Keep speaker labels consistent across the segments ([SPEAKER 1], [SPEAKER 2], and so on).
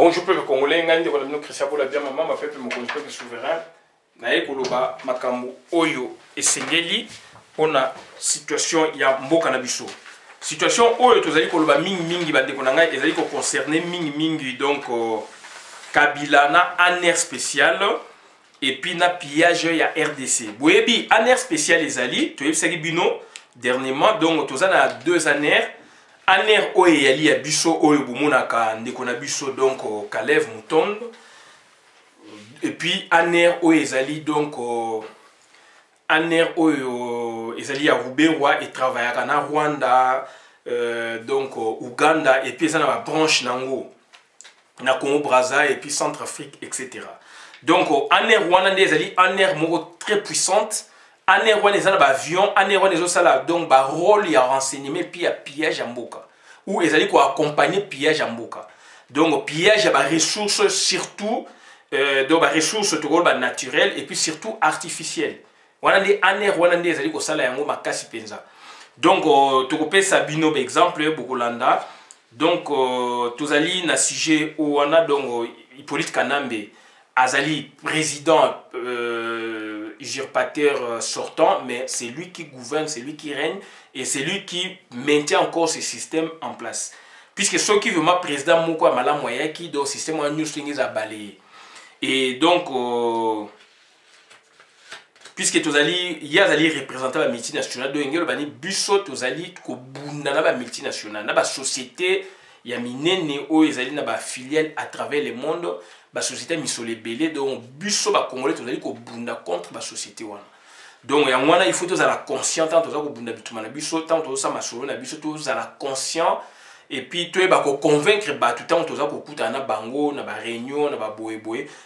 [SPEAKER 1] Bonjour peuple congolais, ngandi ko lamino Christian Bola bien maman, ma peuple mokonzi peuple souverain. Naye koloba makambo oyo esengeli pona situation ya mboka na biso. Situation oyo tozali koloba mingi bandeko na ngai ezali ko concerner mingi donc Kabila na un air spécial et puis na pillage ya RDC. Boyebi un air spécial ezali, toyebisaki bino dernièrement donc tozana 2 années. Aner oyo yali ya biso oyo bomonaka ndeko na biso donc Kalev Mutombo et puis aner oyo ezali donc aner oyo ezali ya Ruberwa et travaillaka na Rwanda donc Uganda et puis ezana ba branche nango na Congo Brazza et puis Centrafrique etc. Donc aner wana nde ezali aner moko très puissante. Aner wana ezana ba avion, aner wana ezosala donc ba rôle ya renseignement puis ya pillage ya mboka ou ezali ko accompagner pillage ya mboka. Donc pillage ya ba ressources surtout donc ba ressources to ba naturelles et puis surtout artificielles. Wana ndi aner wana ndi ezali ko sala yango makasi penza. Donc tokopesa bino exemple bokolanda. Donc tozali na sujet wana donc Hippolyte Kanambe azali président usurpateur sortant, mais c'est lui qui gouverne, c'est lui qui règne et c'est lui qui maintient encore ce système en place. Puisque ceux qui veulent ma président Moko Amala Moya qui dans le système en New Swing a balayé. Et donc, puisque Tozali, il y a des représentants de la multinationale, donc il y a des busso Tozali qui ont la multinationale, la société, il y a des filiales à travers le monde. La société misole belé donc busso ba congolais tozali ko bunda contre la société wana. Donc ya wana il faut tous la conscient tant tozali ko bunda bituma na biso tant toza masolo na biso tous la conscient et puis toi ba ko convaincre ba tout temps tozali ko kuta na bango na ba réunion na ba boye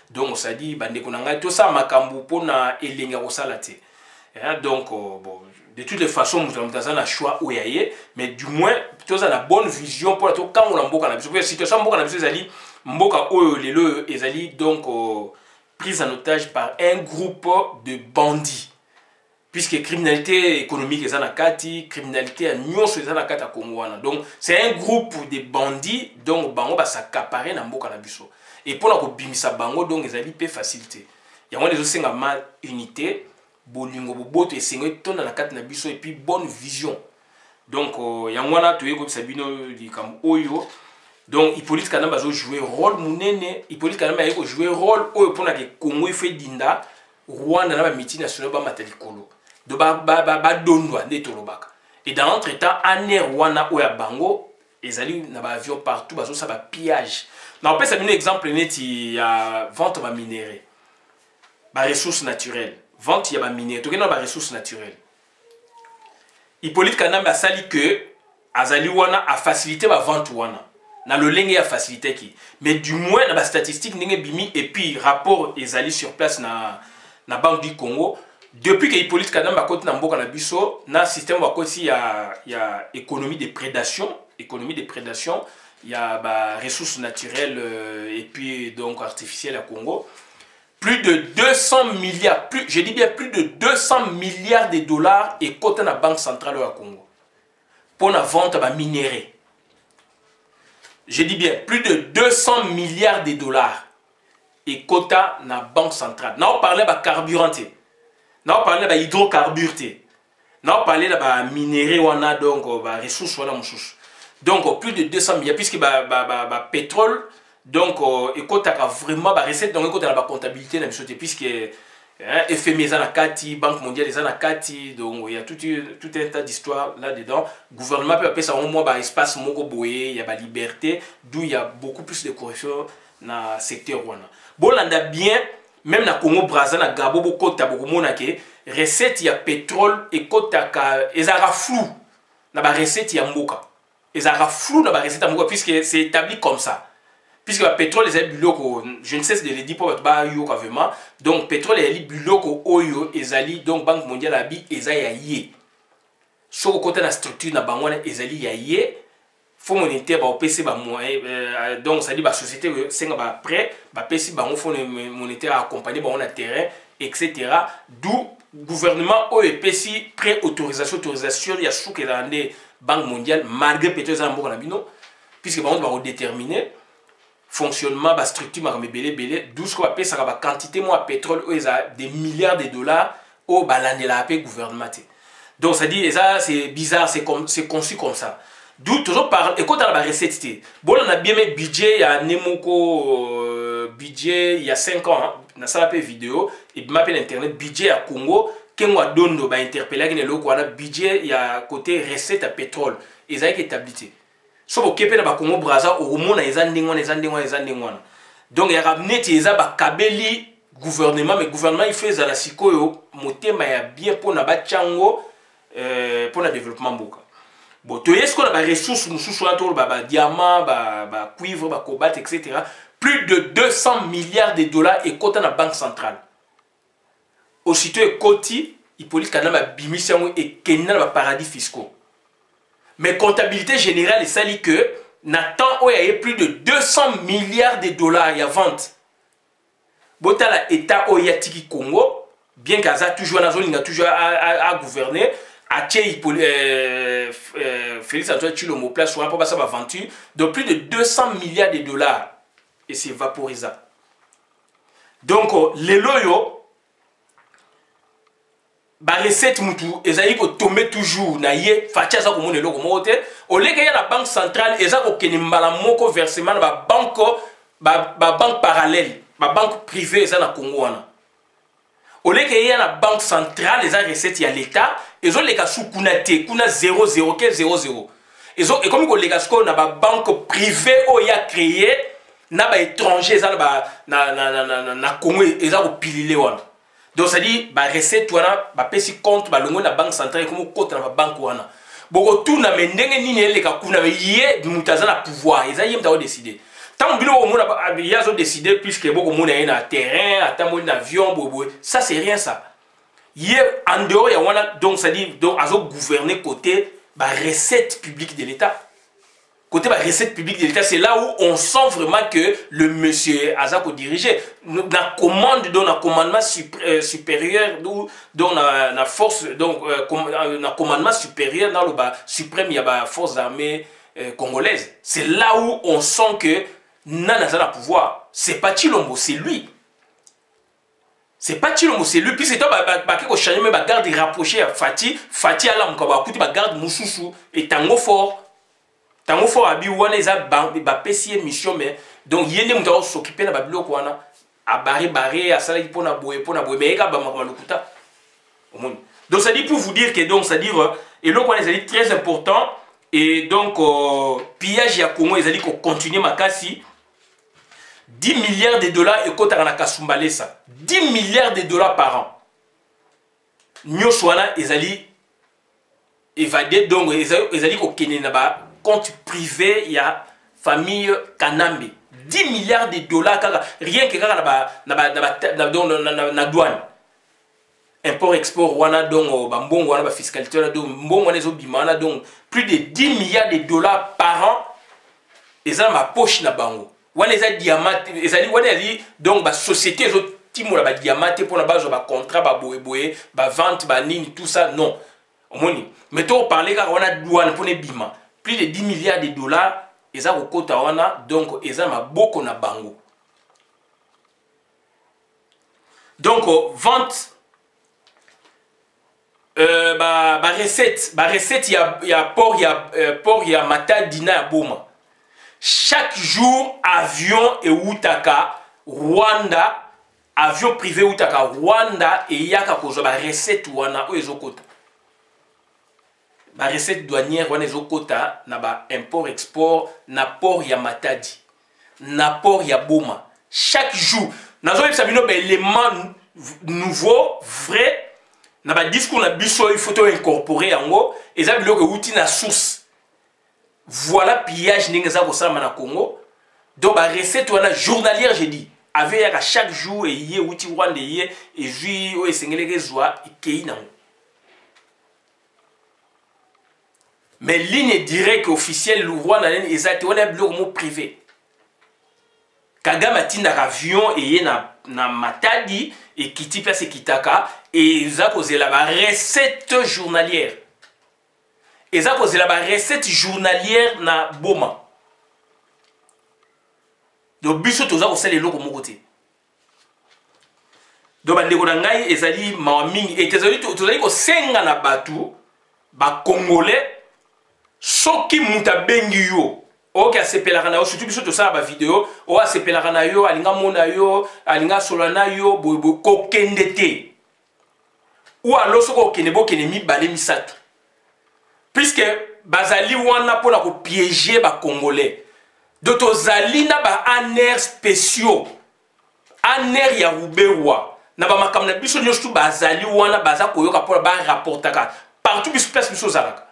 [SPEAKER 1] donc on s'est dit bande ko nanga to ça makambu pona elenga ko sala te. Donc bon de toutes les façons nous avons un choix où y mais du moins tous la bonne vision pour tout quand on a mboka na biso parce que situation mboka na biso ezali mboka oyo lelo ezali donc prise en otage par un groupe de bandits puisque criminalité économique est na kati criminalité à nyonso est na kati ya Congo wana donc c'est un groupe de bandits donc bango ba s'accaparer na mboka na biso et pour la ko bimisa bango donc ezali pe facilité yango les osenga ma unité bolingo boboto esengo tona na kati na biso et puis bonne vision donc yango wana toye ko sabino di kam oyo. Donc Hippolyte Kanambe a joué rôle munene, Hippolyte Kanambe a joué rôle oyo pona ke Congo fait dinda Rwanda na ba multinationale ba matalikolo. Do ba dondwa nde tolobaka. Et dans l'entretemps aner wana oya bango ezali na ba avion partout bazo sa ba pillage. Na on peut ça un exemple neti ya vente ba minerai. Ba ressources naturelles. Vente ya ba minerai, to kena ba ressources naturelles. Hippolyte Kanambe a sali que azali wana a facilité ba vente wana. Na le lenge a facilité qui mais du moins na ba statistique ndenge bimi et puis rapport ezali sur place na banque du Congo depuis que Hippolyte Kanambe a côté na mboka na biso na système wa côté ya économie de prédation il y a ba ressources naturelles et puis donc artificielles à Congo plus de 200 milliards je dis bien plus de 200 milliards de dollars et côté na banque centrale au Congo pour la vente ba minerai. Je dis bien, plus de 200 milliards de dollars et quota na banque centrale. Nous parlons de carburant, nous parlons de hydrocarbures, nous parlons de minerais, donc de ressources. Donc plus de 200 milliards, puisque le pétrole, donc et quota vraiment la recette, donc quota la comptabilité, puisque FMI na kati, Banque mondiale na kati, donc il y a tout un tas d'histoires là-dedans. Le gouvernement peut appeler ça au moins espace moko boye, il y a la liberté, d'où il y a beaucoup plus de corruption dans le secteur wana. Bon, on a bien, même dans Congo Brazza, na Gabo beaucoup ta beaucoup mona ke recette il y a pétrole et kota ka ezara flou na ba recette il y a mboka. Ezara flou na ba recette mboka puisque c'est établi comme ça. Puisque le pétrole est buloko, je ne cesse de le dire pour vraiment. Donc le pétrole est buloko oyo ezali donc Banque mondiale abi ezali sur le côté de la structure na bangwana ezali yaye fonds monétaire ba opc ba moyen donc ça dit ba société senga ba prêt ba pc bango fonds monétaire accompagner ba on a terrain etc. D'où gouvernement OEPC pré autorisation ya sous que la Banque mondiale malgré pétrole za mboka na bino puisque ba on va redéterminer fonctionnement ba structure makambo belé d'où ce qu'on appelle ça ba quantité moi pétrole où ils a des milliards de dollars au balandela appel gouvernement. Donc ça dit ça c'est bizarre, c'est conçu comme ça. D'où toujours par écoute à la recette. Bon on a bien mis budget il y a Nemoko budget il y a 5 ans dans ça la vidéo et m'appelle internet budget à Congo Kenwa Dondo ba interpeller que le quoi budget il y a côté recette à pétrole et ça est établi. So bo kepe na ba Congo Brazza au mona ezandingwana. Donc il y a ramené eza ba kabeli gouvernement mais gouvernement il fait za la sikoyo motema ya bien pour na ba chango pour le développement boka. Bon, tu est-ce qu'on a des ressources, diamants, cuivre, cobalt, etc. Plus de 200 milliards de dollars et côté dans la banque centrale. Aussitôt, côté, il police kanama bimission et Kenya dans paradis fiscaux. Mais comptabilité générale, il s'agit que Nathan il y a plus de 200 milliards de dollars à vente. Botala État Oyatiki Congo, bien qu'Aza toujours dans la zone, il a toujours à gouverner. Félix Antoine Tshilombo place sur un peu ça aventure de plus de 200 milliards de dollars et c'est vaporisé. Donc les loyaux ba recette mutu ezali ko tomber toujours na ye fatia za ko mona eloko mote au lieu que ya la banque centrale eza ko keni mbala moko versement na ba banque parallèle ba banque privée eza na Congo wana. Au lieu qu'il y a la banque centrale, les recettes, il y a l'État, ils ont les cas sous Kunate, Kuna 00, 00. Et comme ils ont la banque privée où il y a créé, na ba étranger, na Congo, ils ont pilé. Donc ça dit, ba recette, ba pesi compte, ba longo na banque centrale, comme compte na banque wana. Boko tout na mendenge ni les cas kuna yé, mutaza na pouvoir, ils ont décidé. Tant que ils ont décidé, puisque beaucoup de monde est un terrain, un avion, ça c'est rien ça. Hier, en dehors, il y a donc ça dit, donc ils ont gouverné côté bah, recette publique de l'État. Côté bah, recette publique de l'État, c'est là où on sent vraiment que le monsieur Azako dirigeait. La commande, dans le commandement supérieur, dans la force, donc le commandement supérieur, dans le bas suprême, il y a la force armée congolaise. C'est là où on sent que Nana a pouvoir. C'est pas Tshilombo, c'est lui. C'est pas Tshilombo, c'est lui. Puis c'est toi qui a changé, mais garde rapproché à Fati. Fati a l'âme, qui garde Moussoussou. Et Tango Fort. Tango Fort a dit, il y a une mission, mais donc il y a des gens qui s'occupent de la Bible, à barrer, à salaire pour na boue, mais il y a des gens. Donc ça dit pour vous dire que, donc, ça dit, et là, ça dit très important. Et donc, pillage à Congo, ils ont dit qu'on continue ma casse. 10 milliards de dollars et quand on a kasumbalé ça. 10 milliards de dollars par an. Nous sommes ils ont dit évadé, donc ils ont dit qu'on a compte privé, il y a famille Kanambe. 10 milliards de dollars, rien que la douane. Import-export, donc fiscalité, donc plus de 10 milliards de dollars par an, ils ont ma poche na bango. Les diamants, donc la société, les diamants pour la base, contrat, vente, tout ça, non. Mais on parle on a douane pour les bima. Plus de 10 milliards de dollars, ils ont donc ils ont beaucoup na bango. Donc, vente. Recette, il y a port, il y a Matadi, il y a Boma. Chaque jour, avion et Outaka, Rwanda, avion privé Outaka, Rwanda, et il y a recette wana ou ezokota. La recette douanière wana ezokota, na ba import-export, na port ya Matadi, na port ya Boma. Chaque jour, nazo yebisabino élément nouveau, vrai, na ba discours na biso il faut incorporer yango, eza biloko outil na source. Voilà pillage n'engeza ko sala na Congo. Donc la recette wana journalière j'ai dit avec à chaque jour et yé outil Rwanda yé et jui o esengele zwa ikei na. Mais ligne directe officielle le Rwanda ezate wana biloko mo privé. Kagame atinda avion et yé na Matadi et kiti place kitaka et za kozela ba recette journalière. Et ça cause la recette journalière na Boma. donc biso toza ko sala eloko moko te donc bandeko na ngai ezali mawa mingi et tozali ko senga na batu ba congolais soki mutu abengi yo oki asepelaka na yo surtout biso tosala ba video o asepelaka na yo alinga mona yo alinga sola na yo boyeboye kokende te ou alors soki okende bokende mibale misato puisque bazali wana mpona kopiéger bacongolais donc tozali na baaner spéciaux aner ya ruberwa na bamakambo na biso nyonso tu bazali wana baza koyoka mpona barapportaka partout biso place biso ozalaka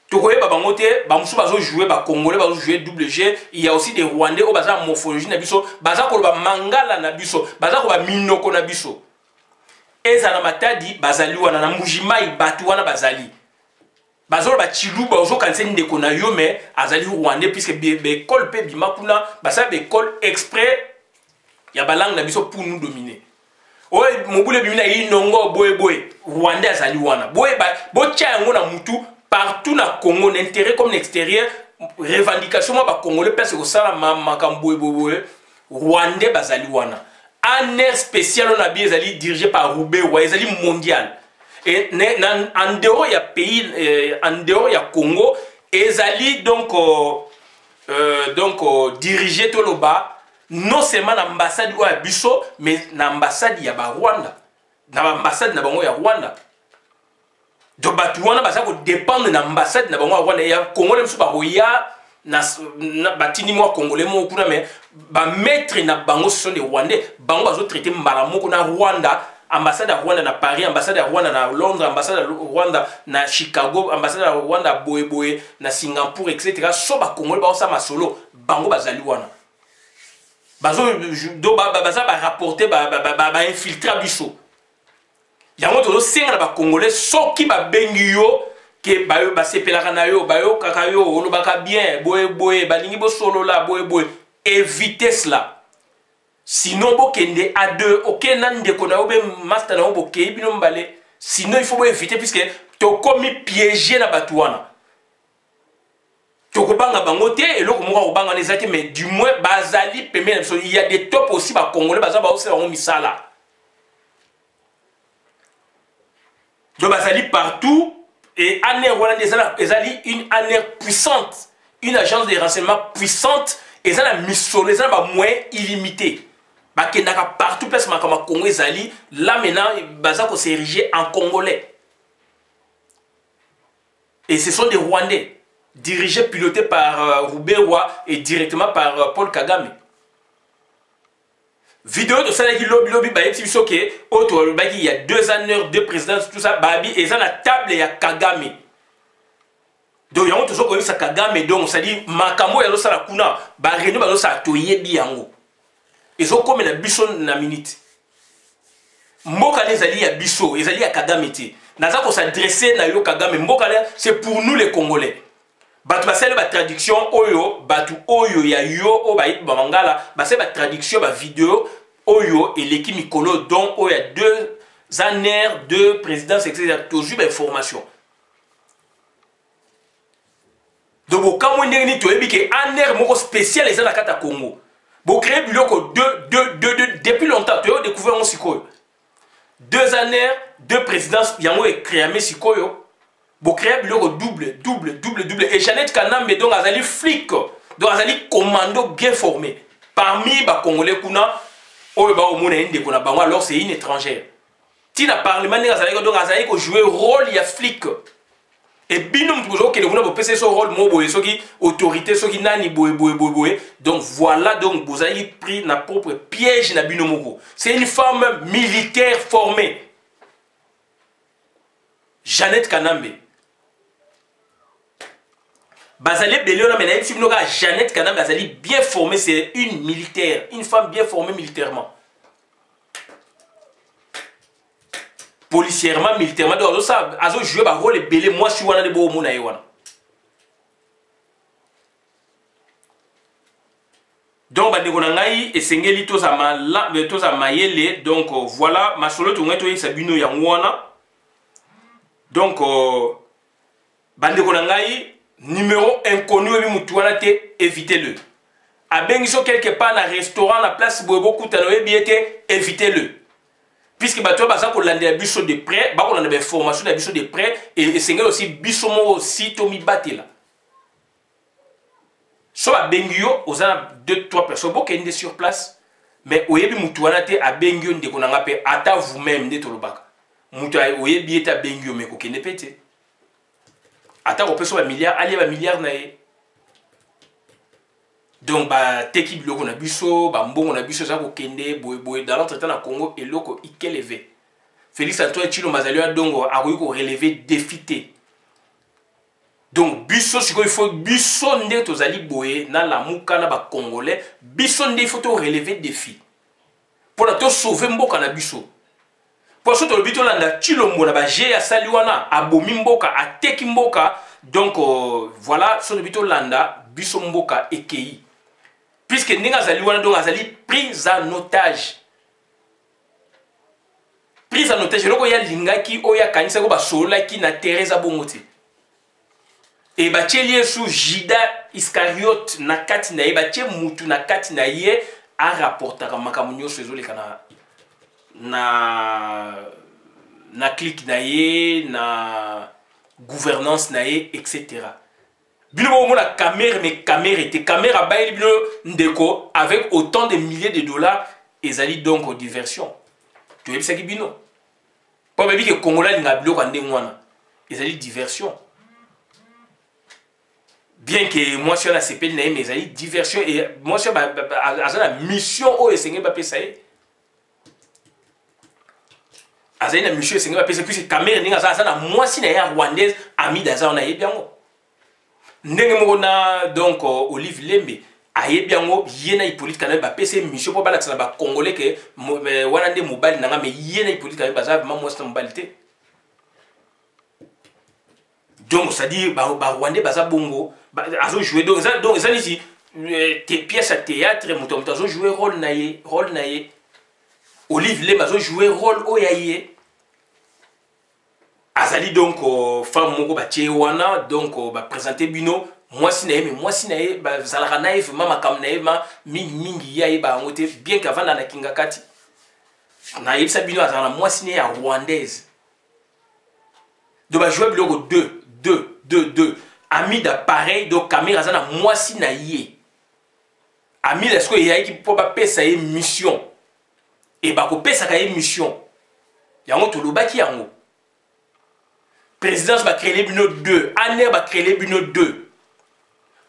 [SPEAKER 1] tokoyeba bango te bamosusu bazojouer bacongolais bazojouer double G. Il y a aussi des rwandais oyo baza na morphologie na biso baza koloba mangala na biso baza koloba minoko na biso ezala matadi bazali wana na mbujimai bato wana bazali bazoloba chiluba ozokanisa ndeko na yo me azali rwandais puisque bécole mpe bima kuna basala bécole exprès ya balangue na biso pour nous dominer oyo mobule bimi na inongo boyeboye rwandais azali wana boye botya yango na mutu partout na Congo l'intérêt comme l'extérieur revendication moi ba congolais parce que ça makambo boye rwandais bazali wana un air spécial on a bien ezali dirigé par Ruberwa ezali mondial et en dehors ya pays en dehors ya Congo ezali donc dirigé toloba non seulement l'ambassade ya biso mais l'ambassade ya ba Rwanda na ambassade na bango ya Rwanda donc batu wana baza ko dépendre na ambassade na bango ya Rwanda ya Congo le msu ba roya na batini moi congolais mo kuna mais ba maître na bango ce sont des Rwandais bango bazo traiter mbala moko na Rwanda ambassade ya Rwanda na Paris ambassade ya Rwanda na Londres ambassade ya Rwanda na Chicago ambassade ya Rwanda boyeboye na Singapour etc. so ba congolais ba sa masolo bango bazali wana bazo do baza ba rapporter ba infiltrer biso yango tozo senga na ba congolais soki ba bengi yo ke bayo basepelaka na yo bayo kaka yo olobaka bien boyeboye balingi bo solo la boyeboye évitez cela sinon bokende à deux okenda ndeko na yo be master na yo bokei bino mbale sinon il faut bo éviter puisque tokomi piéger na batu wana tokobanga bango te eloko moko kobanga na te mais du moins bazali pembeni na biso il y a des top aussi ba congolais baza ba osala bango misala donc bazali partout et ANER voilà ezali une ANER puissante une agence de renseignement puissante et ça la mission les ba moyens illimités bakendaka partout place makama Congo ezali là maintenant baza ko s'ériger en congolais et ce sont des Rwandais dirigés pilotés par Ruberwa et directement par Paul Kagame. Vidéo de ça qui lobby il y a 2 années de présidence tout ça babi et ça la table il y a Kagame donc il y a toujours connu ça Kagame donc ça dit makamo ya ça la kuna ba réunion ba ça toye biango et zo comme na biso na minute mboka les alliés ya biso les alliés ya Kagame ti naza ko s'adresser na yo Kagame mboka c'est pour nous les Congolais batu basale ba traduction oyo batu oyo ya yo o ba ba mangala basale ba traduction ba vidéo oyo et l'équipe mikolo donc oyo ya 2 années de présidence etc. toujours ba information donc quand on dit to ebi ke aner moko spécial les na kata Congo bo créer biloko depuis longtemps tu as découvert mon sikoyo 2 années de présidence yango e créé sikoyo bo créer biloko double et Jeannette Kanambe donc azali flic donc azali commando bien formé parmi ba congolais kuna oyo ba omona inde kuna bango alors c'est une étrangère tina parlement nga azali donc azali ko jouer rôle ya flic et binum toujours que vous n'avez pas ce rôle mo boye soki autorité soki nani boye donc voilà donc vous avez pris na propre piège na binomoko c'est une femme militaire formée Jeannette Kanambe Bazali Beliona mais si vous avez Jeannette Kanambe Bazali bien formée c'est une militaire une femme bien formée militairement policièrement militairement donc ça azo jouer ba rôle belé moi si wana de bo mona wana donc ba ndeko ngai esengeli to za mayele donc voilà masolo to ngai to bino ya wana donc ba ndeko ngai numéro inconnu et mutuana te évitez-le abengiso quelque part na restaurant na place boyebo kutana oyebi évitez-le. Puisque bato baza kolanda biso de près, ba kolanda ba formation na biso de près et sengel aussi biso mo aussi to mi batela. So abengio ozana 2-3 personnes bokende sur place mais oyebi mutu wana te abengio ndeko nanga pe ata vous-même nde tolobaka. Mutu oyebi eta bengio mais kokende pete. Ata ko peso ba milliard ali ba milliard na ye. Donc ba teki biloko na biso ba mbongo na biso za kokende boye dans l'entretien na Congo eloko ikelevé. Félix Antoine Tshilombo azali wa dongo akoki ko relever défi te. Donc biso siko il faut biso nde tozali boye na la muka na ba congolais biso nde il faut to relever défi. Pour la to sauver mboka na biso. Pour ça to le bito landa Tshilombo na ba je ya sali wana abomi mboka ateki mboka donc voilà so le bito landa biso mboka ekei. Puisque Ninga Zali wana donc azali prise en otage. Prise en otage, loko ya lingaki oya kanisa ko ba solaki na Teresa Bongote. Et ba tchelie sous Jida Iscariote na kati na ye ba tche mutu na kati na ye a rapportaka makamunyo sezole kana na clique na ye na gouvernance na ye etc. Bino la caméra mais caméra était caméra bail bino ndeko avec autant de milliers de dollars et zali donc aux diversions. Tu vois ça qui bino. Pas même que Congolais n'a bloqué en démoina. Et zali diversion. Bien que moi sur la CP mais zali diversion et moi sur la mission au Seigneur ba pesaye. Azali na mission Seigneur ba pesaye puis caméra ninga ça na moi si na ya rwandaise ami daza on a yebiango. Ndenge moko na donc Olive Lembe ayebi yango yena Hippolyte Kana ba pese mission pour balakisa ba congolais que wana nde mobile nanga mais yena Hippolyte Kana baza vraiment moi c'est mobilité. Donc ça dit ba rwandais baza bongo azo jouer donc ça ici pièce à théâtre moto azo jouer rôle naie Olive Lembe azo jouer rôle oyaye. Azali donc femme moko ba wana donc ba présenter bino moi si nae ba zalaka nae vraiment makam nae ma mingi ya ba ngote bien qu'avant na kinga kati na yebisa bino azala moi si nae ya rwandaise donc ba jouer biloko 2 ami d'appareil donc caméra azana moi si nae ami est-ce que ya qui pour ba pesa ye mission et ba ko pesa ka ye mission yango to lobaki yango présidence va créer les bino 2, ANER va créer les bino 2.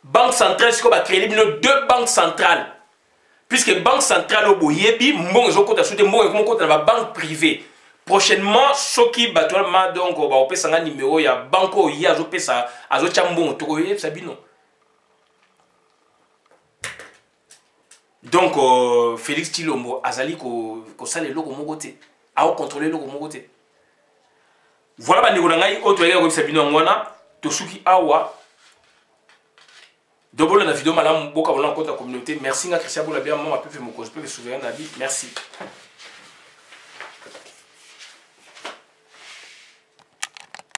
[SPEAKER 1] Banque centrale, c'est va créer les bino 2 banques centrales. Puisque banque centrale au boyebi, mon compte à soutenir mon compte dans la banque privée. Prochainement, ceux qui battent donc on va opérer un numéro, il y a banco, il y a opérer ça, azo chambon, to koye sabino. Donc Félix Tshilombo azali ko sale loko mogote, a contrôler loko mogote. Voilà ba ndeko ngai autre yaka ko sabino ngwana to suki awa dobolo na vidéo malamu boka bona compte la communauté. Merci nga Christian Bola bien maman peut faire mon cause peut souverain na vie. Merci.